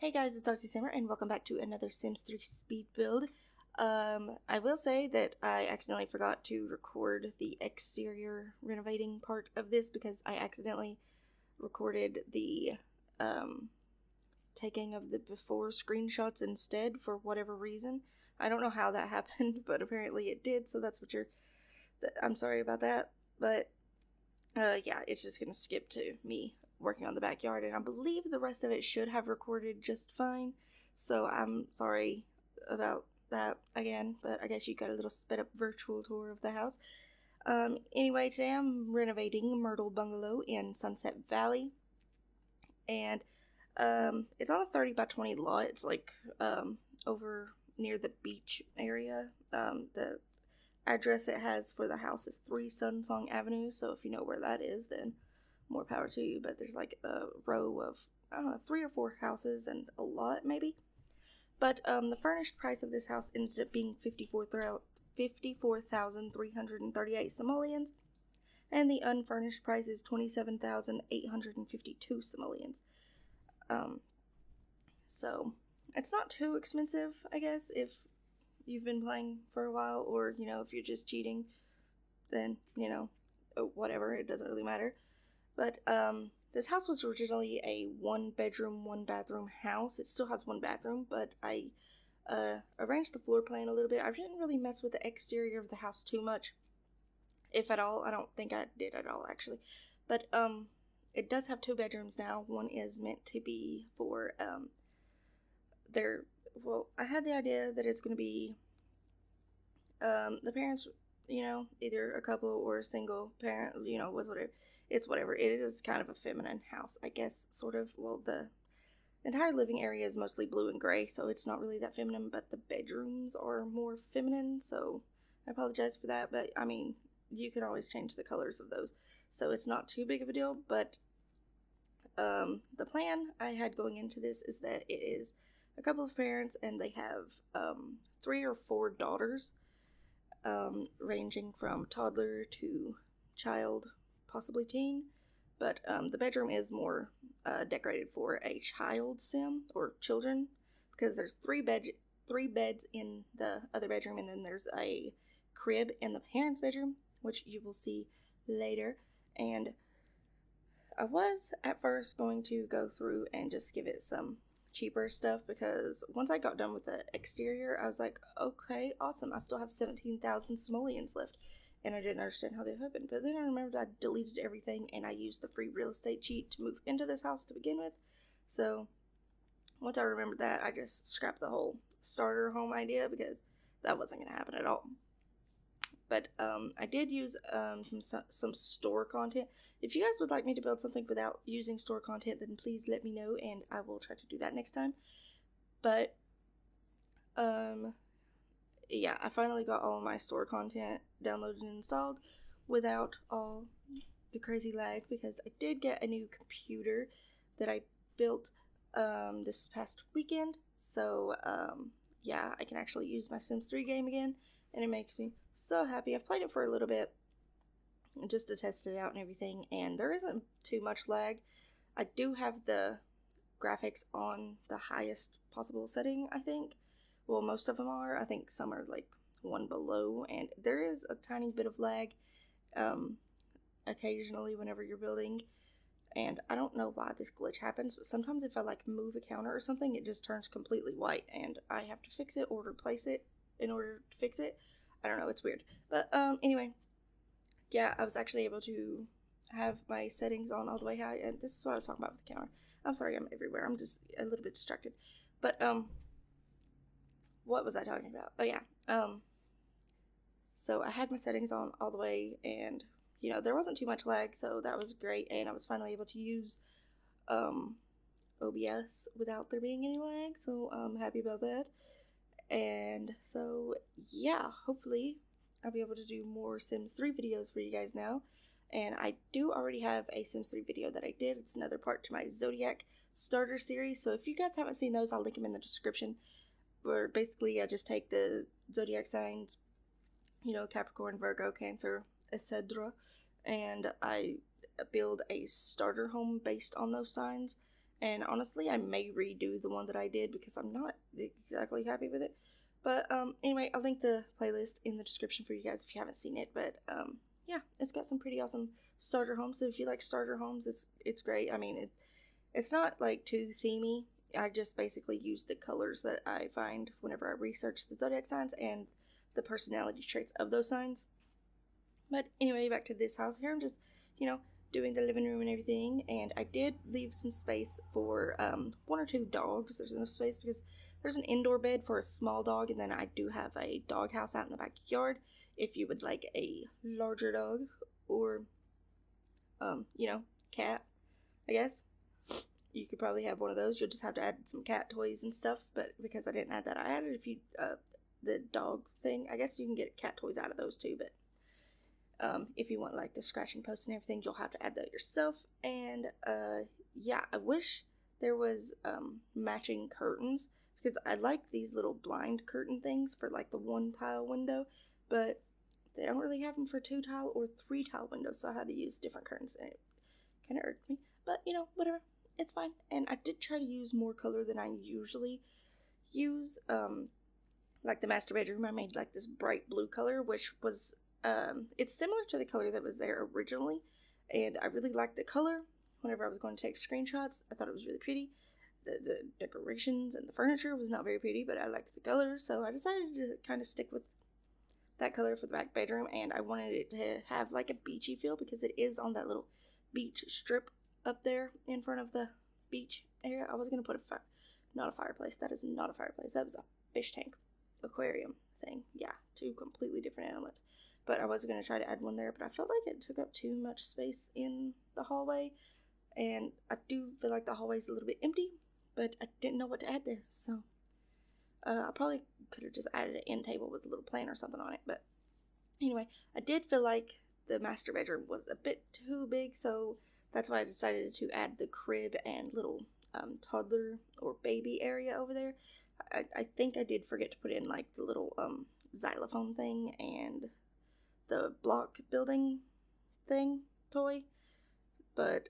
Hey guys, it's Simblr and welcome back to another Sims 3 speed build. I will say that I accidentally forgot to record the exterior renovating part of this because I accidentally recorded the taking of the before screenshots instead for whatever reason. I don't know how that happened, but apparently it did, so that's what I'm sorry about that, but yeah, it's just gonna skip to me working on the backyard, and I believe the rest of it should have recorded just fine, so I'm sorry about that again, but I guess you got a little sped up virtual tour of the house. Anyway, today I'm renovating Myrtle Bungalow in Sunset Valley, and it's on a 30 by 20 lot. It's like over near the beach area. The address it has for the house is 3 Sunsong Avenue, so if you know where that is, then more power to you. But there's like a row of, I don't know, 3 or 4 houses and a lot maybe. But the furnished price of this house ended up being 54,338 simoleons, and the unfurnished price is 27,852 simoleons. So it's not too expensive, I guess, if you've been playing for a while, or, you know, if you're just cheating, then, you know, whatever, it doesn't really matter. But this house was originally a 1-bedroom, 1-bathroom house. It still has 1 bathroom, but I arranged the floor plan a little bit. I didn't really mess with the exterior of the house too much, if at all. I don't think I did at all, actually. But it does have 2 bedrooms now. One is meant to be for well, I had the idea that it's going to be the parents, you know, either a couple or a single parent, you know, whatever. It's whatever. It is kind of a feminine house, I guess, sort of. Well, the entire living area is mostly blue and gray, so it's not really that feminine, but the bedrooms are more feminine, so I apologize for that, but, I mean, you can always change the colors of those, so it's not too big of a deal. But the plan I had going into this is that it is a couple of parents, and they have 3 or 4 daughters, ranging from toddler to child, possibly teen. But the bedroom is more decorated for a child sim, or children, because there's 3 beds in the other bedroom, and then there's a crib in the parents' bedroom, which you will see later. And I was at first going to go through and just give it some cheaper stuff, because once I got done with the exterior, I was like, okay, awesome, I still have 17,000 simoleons left, and I didn't understand how they happened. But then I remembered I deleted everything, and I used the free real estate cheat to move into this house to begin with. So once I remembered that, I just scrapped the whole starter home idea, because that wasn't going to happen at all. But I did use some store content. If you guys would like me to build something without using store content, then please let me know, and I will try to do that next time. But yeah, I finally got all of my store content downloaded and installed without all the crazy lag, because I did get a new computer that I built this past weekend. So yeah, I can actually use my Sims 3 game again, and it makes me so happy. I've played it for a little bit just to test it out and everything, and there isn't too much lag. I do have the graphics on the highest possible setting, I think. Well, most of them are. I think some are like one below, and there is a tiny bit of lag occasionally whenever you're building. And I don't know why this glitch happens, but sometimes if I like move a counter or something, it just turns completely white, and I have to fix it or replace it in order to fix it. I don't know, it's weird. But anyway, yeah, I was actually able to have my settings on all the way high, and this is what I was talking about with the counter. I'm sorry, I'm everywhere. I'm just a little bit distracted. But what was I talking about? Oh yeah. So I had my settings on all the way, and you know, there wasn't too much lag, so that was great, and I was finally able to use OBS without there being any lag, so I'm happy about that. And so yeah, hopefully I'll be able to do more Sims 3 videos for you guys now. And I do already have a Sims 3 video that I did. It's another part to my Zodiac starter series, so if you guys haven't seen those, I'll link them in the description. Where basically I just take the zodiac signs, you know, Capricorn, Virgo, Cancer, etc., and I build a starter home based on those signs. And honestly, I may redo the one that I did because I'm not exactly happy with it. But anyway, I'll link the playlist in the description for you guys if you haven't seen it. But yeah, it's got some pretty awesome starter homes. So if you like starter homes, it's great. I mean, it's not like too themey. I just basically use the colors that I find whenever I research the zodiac signs and the personality traits of those signs. But anyway, back to this house here. I'm just, doing the living room and everything. And I did leave some space for one or two dogs. There's enough space because there's an indoor bed for a small dog. And then I do have a dog house out in the backyard if you would like a larger dog or, cat, I guess. You could probably have one of those. You'll just have to add some cat toys and stuff. But because I didn't add that, I added the dog thing. I guess you can get cat toys out of those too, but if you want like the scratching post and everything, you'll have to add that yourself. And yeah, I wish there was matching curtains because I like these little blind curtain things for like the 1-tile window, but they don't really have them for 2-tile or 3-tile windows, so I had to use different curtains, and it kind of irked me. But whatever, it's fine. And I did try to use more color than I usually use. Like the master bedroom, I made like this bright blue color, which was it's similar to the color that was there originally, and I really liked the color. Whenever I was going to take screenshots, I thought it was really pretty. The decorations and the furniture was not very pretty, but I liked the color, so I decided to kind of stick with that color for the back bedroom. And I wanted it to have like a beachy feel because it is on that little beach strip up there in front of the beach area. I was going to put not a fireplace. That is not a fireplace. That was a fish tank aquarium thing. Yeah, two completely different animals. But I was going to try to add one there, but I felt like it took up too much space in the hallway, and I do feel like the hallway's a little bit empty, but I didn't know what to add there, so I probably could have just added an end table with a little plant or something on it. But anyway, I did feel like the master bedroom was a bit too big, so that's why I decided to add the crib and little toddler or baby area over there. I think I did forget to put in like the little xylophone thing and the block building thing toy, but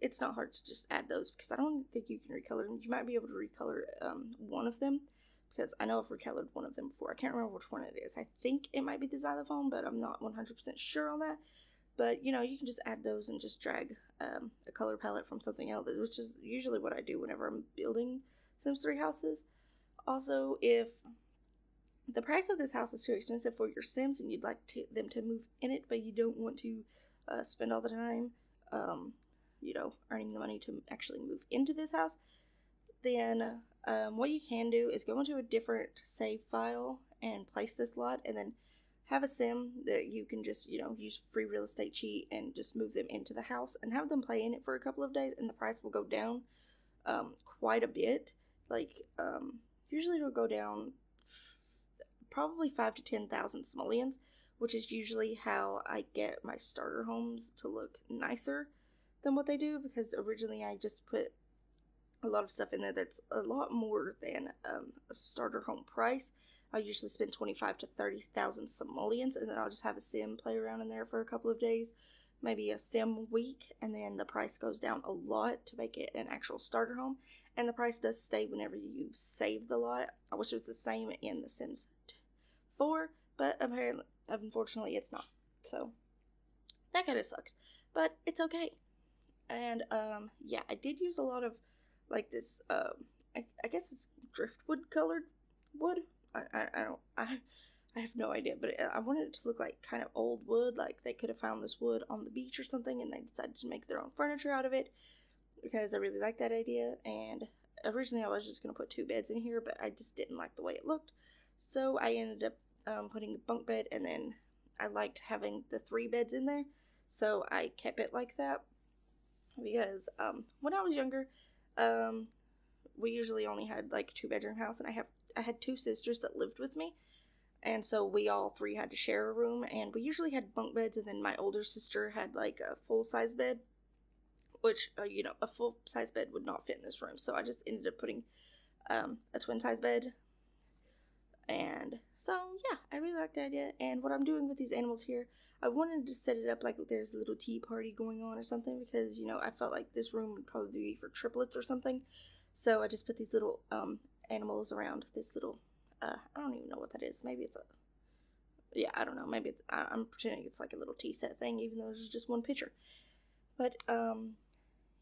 it's not hard to just add those because I don't think you can recolor them. You might be able to recolor one of them because I know I've recolored one of them before. I can't remember which one it is. I think it might be the xylophone, but I'm not 100% sure on that. But you can just add those and just drag a color palette from something else, which is usually what I do whenever I'm building Sims 3 houses. Also, if the price of this house is too expensive for your Sims and you'd like them to move in it, but you don't want to spend all the time, earning the money to actually move into this house, then what you can do is go into a different save file and place this lot, and then have a Sim that you can just, use free real estate cheat and just move them into the house and have them play in it for a couple of days, and the price will go down quite a bit. Like, usually it'll go down probably 5,000 to 10,000 simoleons, which is usually how I get my starter homes to look nicer than what they do, because originally I just put a lot of stuff in there that's a lot more than a starter home price. I usually spend 25,000 to 30,000 simoleons, and then I'll just have a Sim play around in there for a couple of days, maybe a Sim week, and then the price goes down a lot to make it an actual starter home, and the price does stay whenever you save the lot. I wish it was the same in The Sims 4, but unfortunately it's not, so that kind of sucks, but it's okay. And yeah, I did use a lot of like this I guess it's driftwood colored wood. I have no idea, but I wanted it to look like kind of old wood, like they could have found this wood on the beach or something and they decided to make their own furniture out of it, because I really like that idea. And originally I was just going to put 2 beds in here, but I just didn't like the way it looked, so I ended up putting a bunk bed, and then I liked having the 3 beds in there, so I kept it like that. Because when I was younger, we usually only had like a 2-bedroom house, and I had 2 sisters that lived with me, and so we all 3 had to share a room, and we usually had bunk beds, and then my older sister had like a full-size bed, which a full-size bed would not fit in this room, so I just ended up putting a twin-size bed And so, yeah, I really like the idea. And what I'm doing with these animals here, I wanted to set it up like there's a little tea party going on or something, because, you know, I felt like this room would probably be for triplets or something. So I just put these little animals around this little, I don't even know what that is. Maybe it's a, yeah, I don't know. Maybe it's, I'm pretending it's like a little tea set thing, even though there's just one picture. But,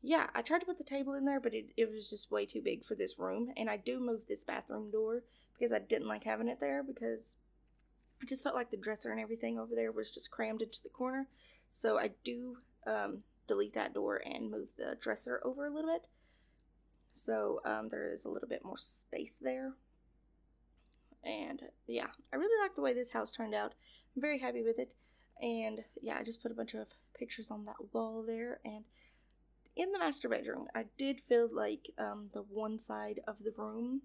yeah, I tried to put the table in there, but it was just way too big for this room. And I do move this bathroom door because I didn't like having it there, because I just felt like the dresser and everything over there was just crammed into the corner. So I do delete that door and move the dresser over a little bit. So there is a little bit more space there. And yeah, I really like the way this house turned out. I'm very happy with it. And yeah, I just put a bunch of pictures on that wall there. And in the master bedroom, I did feel like the one side of the room,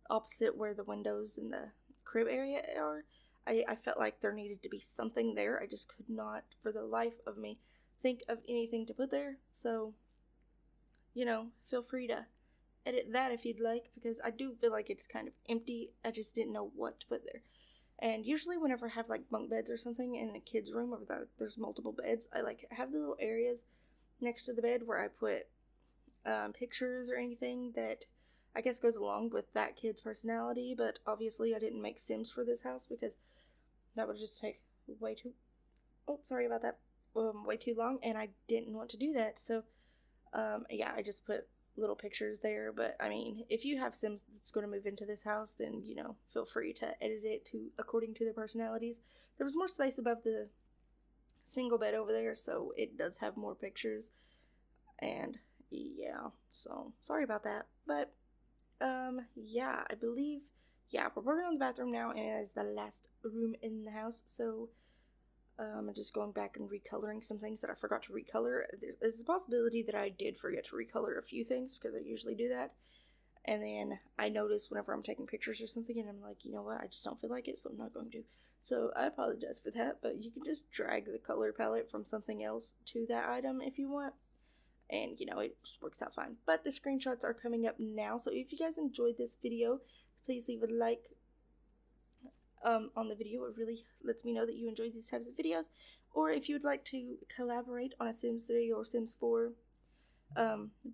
opposite where the windows and the crib area are, I felt like there needed to be something there. I just could not, for the life of me, think of anything to put there. So, you know, feel free to edit that if you'd like, because I do feel like it's kind of empty. I just didn't know what to put there. And usually whenever I have like bunk beds or something in a kid's room, or there's multiple beds, I like have the little areas next to the bed where I put pictures or anything that I guess goes along with that kid's personality. But obviously I didn't make Sims for this house because that would just take way too, oh, sorry about that, way too long, and I didn't want to do that. So yeah, I just put little pictures there. But I mean, if you have Sims that's going to move into this house, then, you know, feel free to edit it to according to their personalities. There was more space above the single bed over there, so it does have more pictures. And yeah, so sorry about that. But yeah, I believe, yeah, we're working on the bathroom now, and it is the last room in the house. So I'm just going back and recoloring some things that I forgot to recolor. There's a possibility that I did forget to recolor a few things, because I usually do that. And then I notice whenever I'm taking pictures or something, and I'm like, you know what, I just don't feel like it, so I'm not going to. So I apologize for that, but you can just drag the color palette from something else to that item if you want. And, you know, it just works out fine. But the screenshots are coming up now, so if you guys enjoyed this video, please leave a like on the video. It really lets me know that you enjoy these types of videos. Or if you would like to collaborate on a Sims 3 or Sims 4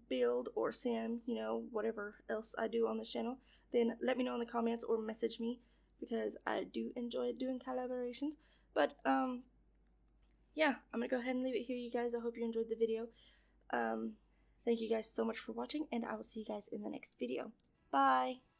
build or sim, you know, whatever else I do on this channel, then let me know in the comments or message me, because I do enjoy doing collaborations. But yeah, I'm gonna go ahead and leave it here, you guys. I hope you enjoyed the video. Thank you guys so much for watching, and I will see you guys in the next video. Bye!